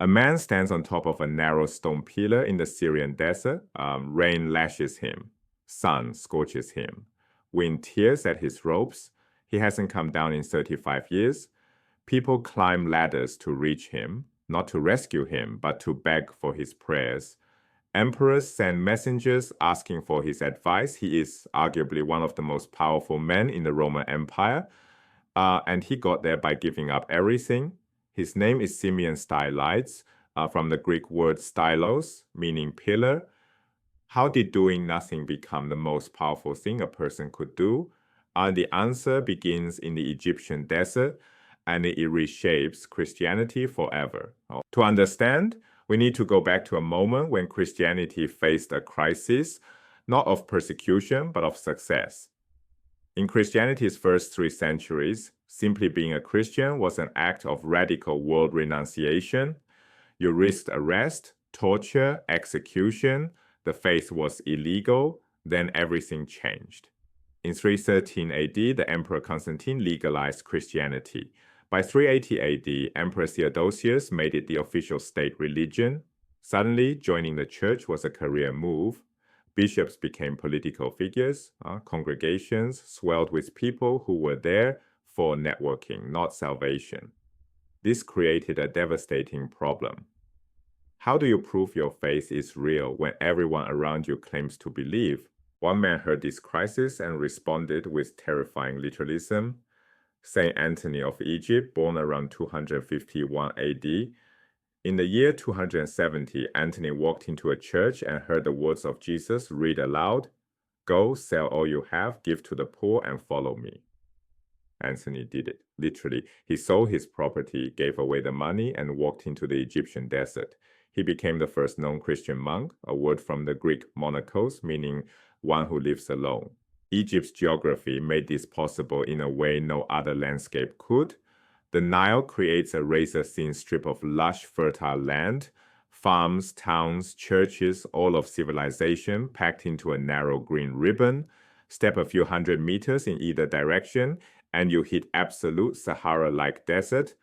A man stands on top of a narrow stone pillar in the Syrian desert. Rain lashes him. Sun scorches him. Wind tears at his ropes. He hasn't come down in 35 years. People climb ladders to reach him, not to rescue him, but to beg for his prayers. Emperors send messengers asking for his advice. He is arguably one of the most powerful men in the Roman Empire, and he got there by giving up everything. His name is Simeon Stylites, from the Greek word stylos, meaning pillar. How did doing nothing become the most powerful thing a person could do? The answer begins in the Egyptian desert, and it reshapes Christianity forever. To understand, we need to go back to a moment when Christianity faced a crisis, not of persecution, but of success. In Christianity's first 3 centuries, simply being a Christian was an act of radical world renunciation. You risked arrest, torture, execution. The faith was illegal. Then everything changed. In 313 AD, the Emperor Constantine legalized Christianity. By 380 AD, Emperor Theodosius made it the official state religion. Suddenly, joining the church was a career move. Bishops became political figures. Congregations swelled with people who were there for networking, not salvation. This created a devastating problem. How do you prove your faith is real when everyone around you claims to believe? One man heard this crisis and responded with terrifying literalism. Saint Anthony of Egypt, born around 251 AD, in the year 270, Anthony walked into a church and heard the words of Jesus read aloud, "Go, sell all you have, give to the poor, and follow me." Anthony did it. Literally, he sold his property, gave away the money, and walked into the Egyptian desert. He became the first known Christian monk, a word from the Greek monachos, meaning one who lives alone. Egypt's geography made this possible in a way no other landscape could. The Nile creates a razor-thin strip of lush, fertile land, farms, towns, churches, all of civilization packed into a narrow green ribbon. Step a few hundred meters in either direction, and you hit absolute Sahara-like desert,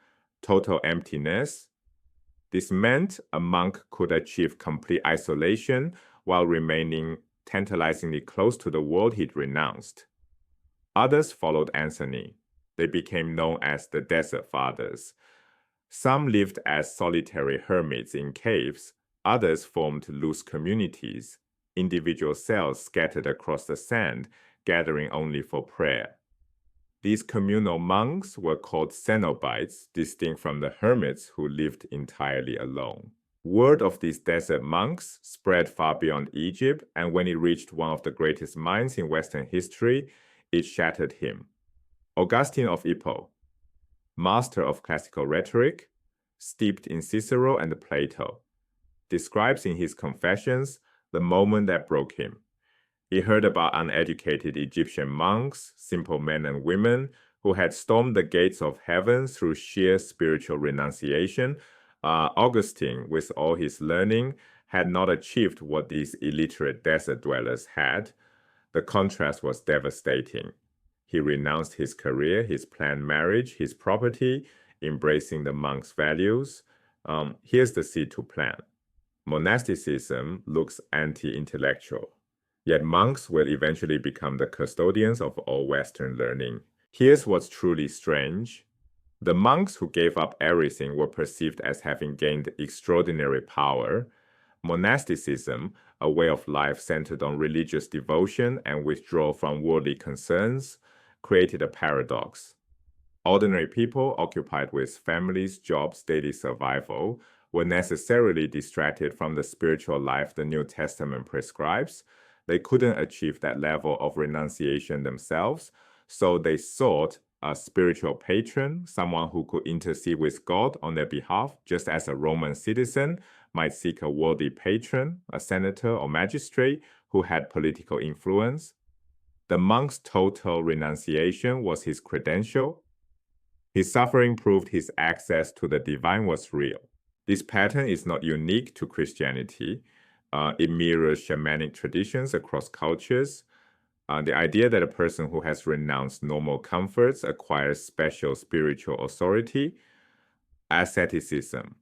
total emptiness. This meant a monk could achieve complete isolation while remaining tantalizingly close to the world he'd renounced. Others followed Anthony. They became known as the Desert Fathers. Some lived as solitary hermits in caves. Others formed loose communities, individual cells scattered across the sand, gathering only for prayer. These communal monks were called cenobites, distinct from the hermits who lived entirely alone. Word of these desert monks spread far beyond Egypt, and when it reached one of the greatest minds in Western history, it shattered him. Augustine of Hippo, master of classical rhetoric, steeped in Cicero and Plato, describes in his Confessions the moment that broke him. He heard about uneducated Egyptian monks, simple men and women, who had stormed the gates of heaven through sheer spiritual renunciation. Augustine, with all his learning, had not achieved what these illiterate desert dwellers had. The contrast was devastating. He renounced his career, his planned marriage, his property, embracing the monk's values. Here's the seed to plant. Monasticism looks anti-intellectual, yet monks will eventually become the custodians of all Western learning. Here's what's truly strange. The monks who gave up everything were perceived as having gained extraordinary power. Monasticism, a way of life centered on religious devotion and withdrawal from worldly concerns, created a paradox. Ordinary people occupied with families, jobs, daily survival were necessarily distracted from the spiritual life the New Testament prescribes. They couldn't achieve that level of renunciation themselves, so they sought a spiritual patron, someone who could intercede with God on their behalf, just as a Roman citizen might seek a worldly patron, a senator or magistrate who had political influence. The monk's total renunciation was his credential. His suffering proved his access to the divine was real. This pattern is not unique to Christianity. It mirrors shamanic traditions across cultures. The idea that a person who has renounced normal comforts acquires special spiritual authority. Asceticism.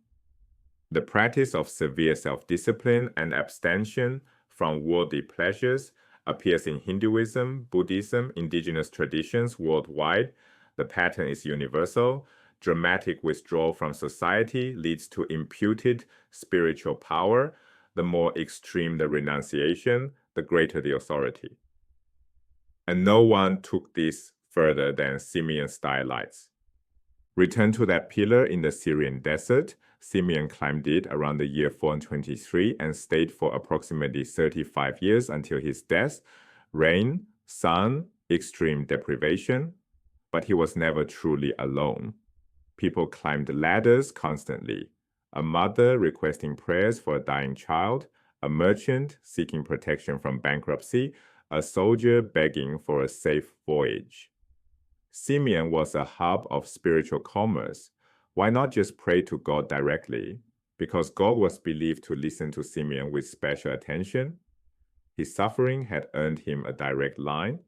The practice of severe self-discipline and abstention from worldly pleasures appears in Hinduism, Buddhism, indigenous traditions worldwide. The pattern is universal. Dramatic withdrawal from society leads to imputed spiritual power. The more extreme the renunciation, the greater the authority. And no one took this further than Simeon's stylites. Return to that pillar in the Syrian desert. Simeon climbed it around the year 423 and stayed for approximately 35 years until his death. Rain, sun, extreme deprivation, but he was never truly alone. People climbed ladders constantly. A mother requesting prayers for a dying child, a merchant seeking protection from bankruptcy, a soldier begging for a safe voyage. Simeon was a hub of spiritual commerce. Why not just pray to God directly? Because God was believed to listen to Simeon with special attention. His suffering had earned him a direct line.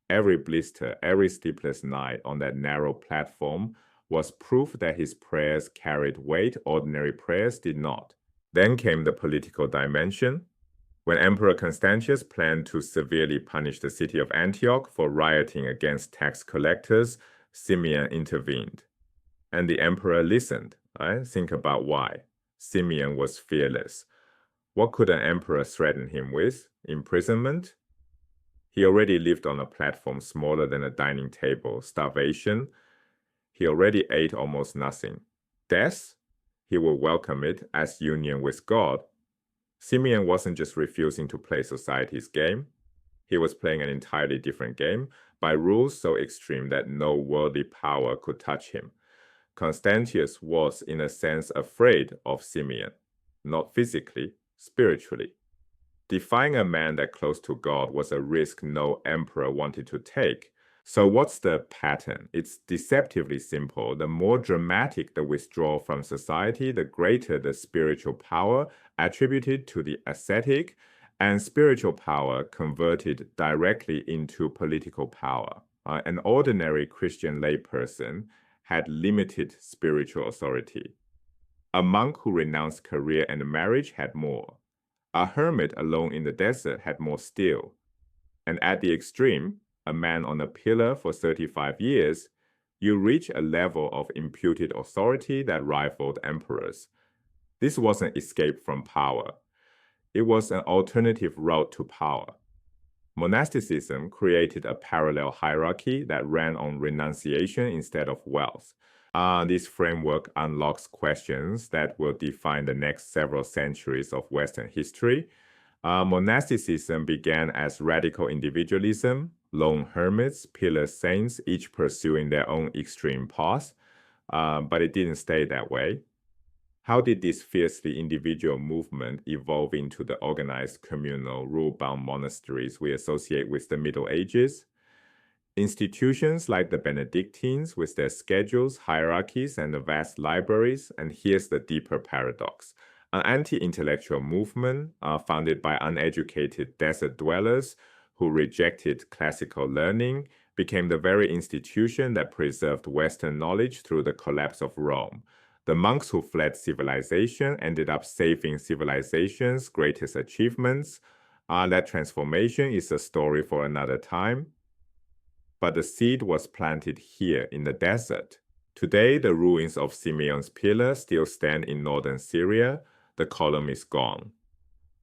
Every blister, every sleepless night on that narrow platform was proof that his prayers carried weight ordinary prayers did not. Then came the political dimension. When Emperor Constantius planned to severely punish the city of Antioch for rioting against tax collectors, Simeon intervened. And the emperor listened. Right? Think about why. Simeon was fearless. What could an emperor threaten him with? Imprisonment? He already lived on a platform smaller than a dining table. Starvation? He already ate almost nothing. Death? He would welcome it as union with God. Simeon wasn't just refusing to play society's game. He was playing an entirely different game by rules so extreme that no worldly power could touch him. Constantius was, in a sense, afraid of Simeon, not physically, spiritually. Defying a man that close to God was a risk no emperor wanted to take. So what's the pattern? It's deceptively simple. The more dramatic the withdrawal from society, the greater the spiritual power attributed to the ascetic, and spiritual power converted directly into political power. An ordinary Christian layperson had limited spiritual authority. A monk who renounced career and marriage had more. A hermit alone in the desert had more still. And at the extreme, a man on a pillar for 35 years, you reach a level of imputed authority that rivaled emperors. This wasn't escape from power. It was an alternative route to power. Monasticism created a parallel hierarchy that ran on renunciation instead of wealth. This framework unlocks questions that will define the next several centuries of Western history. Monasticism began as radical individualism, lone hermits, pillar saints, each pursuing their own extreme path, but it didn't stay that way. How did this fiercely individual movement evolve into the organized communal rule-bound monasteries we associate with the Middle Ages? Institutions like the Benedictines with their schedules, hierarchies, and the vast libraries, and here's the deeper paradox. An anti-intellectual movement founded by uneducated desert dwellers who rejected classical learning became the very institution that preserved Western knowledge through the collapse of Rome. The monks who fled civilization ended up saving civilization's greatest achievements. That transformation is a story for another time. But the seed was planted here in the desert. Today, the ruins of Simeon's pillar still stand in northern Syria. The column is gone.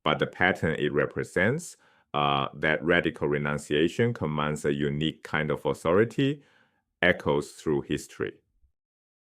But the pattern it represents, that radical renunciation commands a unique kind of authority, echoes through history.